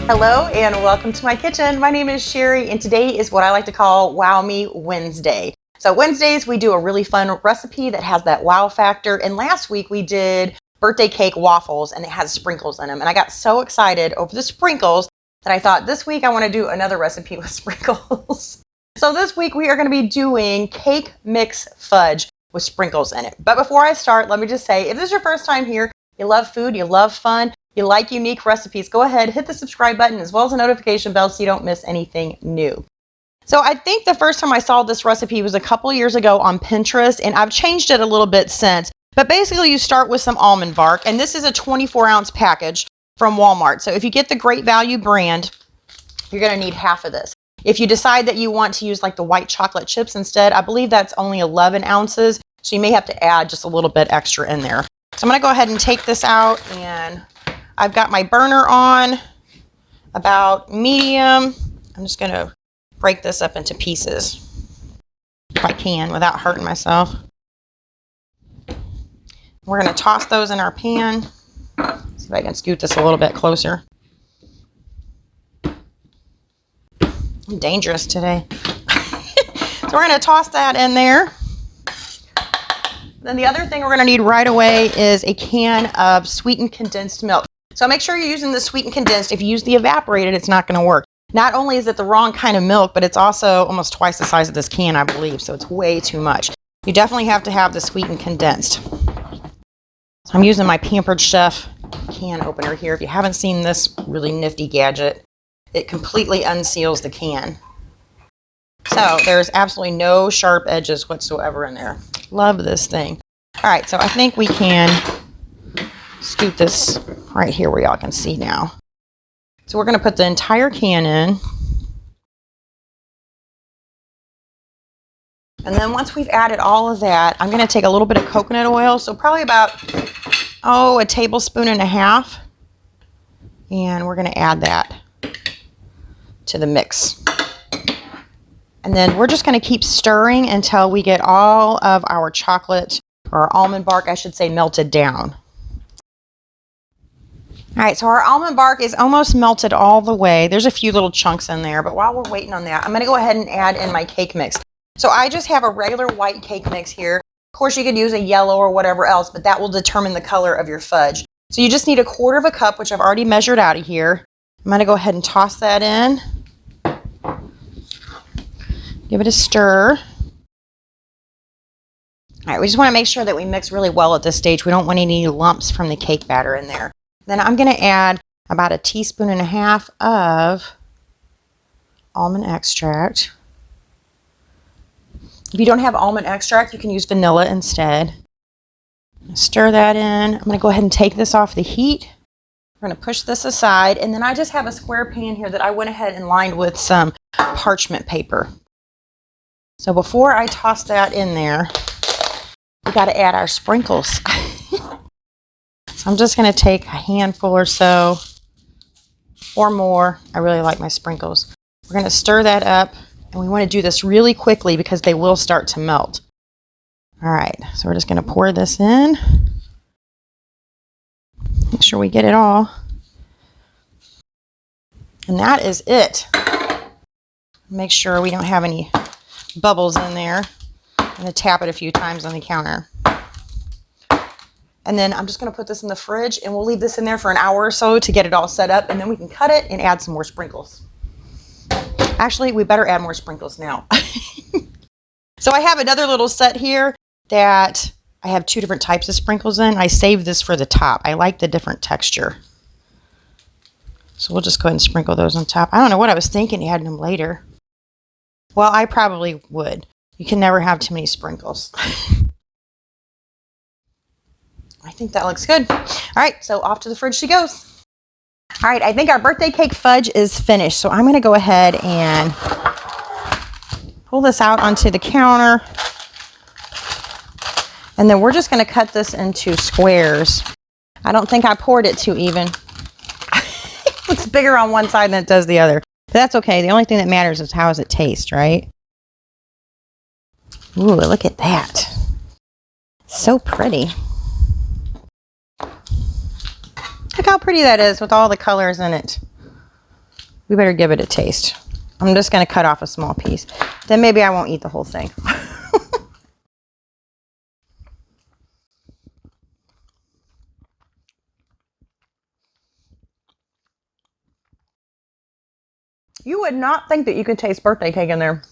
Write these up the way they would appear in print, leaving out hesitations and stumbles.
Hello and welcome to my kitchen. My name is Sherry and today is what I like to call Wow Me Wednesday. So Wednesdays we do a really fun recipe that has that wow factor, and last week we did birthday cake waffles and it has sprinkles in them, and I got so excited over the sprinkles that I thought this week I want to do another recipe with sprinkles. So this week we are going to be doing cake mix fudge with sprinkles in it. But before I start, let me just say, if this is your first time here, you love food, you love fun, you like unique recipes, go ahead, hit the subscribe button as well as the notification bell so you don't miss anything new. So I think the first time I saw this recipe was a couple years ago on Pinterest, and I've changed it a little bit since. But basically you start with some almond bark, and this is a 24-ounce package from Walmart. So if you get the Great Value brand, you're going to need half of this. If you decide that you want to use like the white chocolate chips instead, I believe that's only 11 ounces. So you may have to add just a little bit extra in there. So I'm going to go ahead and take this out, and I've got my burner on about medium. I'm just going to break this up into pieces if I can without hurting myself. We're going to toss those in our pan. See if I can scoot this a little bit closer. I'm dangerous today. So we're going to toss that in there. Then the other thing we're going to need right away is a can of sweetened condensed milk. So make sure you're using the sweetened condensed. If you use the evaporated, it's not going to work. Not only is it the wrong kind of milk, but it's also almost twice the size of this can, I believe. So it's way too much. You definitely have to have the sweetened condensed. So I'm using my Pampered Chef can opener here. If you haven't seen this really nifty gadget, it completely unseals the can. So there's absolutely no sharp edges whatsoever in there. Love this thing. All right, so I think we can scoop this right here where y'all can see now. So we're going to put the entire can in. And then once we've added all of that, I'm going to take a little bit of coconut oil. So probably about, a tablespoon and a half. And we're going to add that to the mix. And then we're just going to keep stirring until we get all of our chocolate, or our almond bark, I should say, melted down. All right, so our almond bark is almost melted all the way. There's a few little chunks in there, but while we're waiting on that, I'm going to go ahead and add in my cake mix. So I just have a regular white cake mix here. Of course, you could use a yellow or whatever else, but that will determine the color of your fudge. So you just need 1/4 cup, which I've already measured out of here. I'm going to go ahead and toss that in. Give it a stir. All right, we just want to make sure that we mix really well at this stage. We don't want any lumps from the cake batter in there. Then I'm going to add about 1.5 teaspoons of almond extract. If you don't have almond extract, you can use vanilla instead. Stir that in. I'm going to go ahead and take this off the heat. We're going to push this aside, and then I just have a square pan here that I went ahead and lined with some parchment paper. So before I toss that in there, we got to add our sprinkles. So I'm just going to take a handful or so, or more. I really like my sprinkles. We're going to stir that up, and we want to do this really quickly because they will start to melt. All right, so we're just going to pour this in. Make sure we get it all. And that is it. Make sure we don't have any bubbles in there. I'm going to tap it a few times on the counter. And then I'm just going to put this in the fridge, and we'll leave this in there for an hour or so to get it all set up, and then we can cut it and add some more sprinkles. Actually, we better add more sprinkles now. So I have another little set here that I have 2 different types of sprinkles in. I saved this for the top. I like the different texture. So we'll just go ahead and sprinkle those on top. I don't know what I was thinking adding them later. Well, I probably would. You can never have too many sprinkles. I think that looks good. All right, so off to the fridge she goes. All right, I think our birthday cake fudge is finished. So I'm going to go ahead and pull this out onto the counter. And then we're just going to cut this into squares. I don't think I poured it too even. It looks bigger on one side than it does the other. But that's okay. The only thing that matters is how does it taste, right? Ooh, look at that. So pretty. Look how pretty that is with all the colors in it. We better give it a taste. I'm just going to cut off a small piece. Then maybe I won't eat the whole thing. You would not think that you could taste birthday cake in there.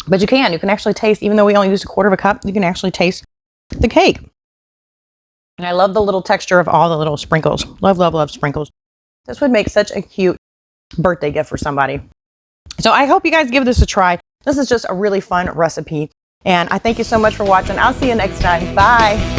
But you can. You can actually taste, even though we only used a quarter of a cup, you can actually taste the cake. And I love the little texture of all the little sprinkles. Love, love, love sprinkles. This would make such a cute birthday gift for somebody. So I hope you guys give this a try. This is just a really fun recipe. And I thank you so much for watching. I'll see you next time. Bye.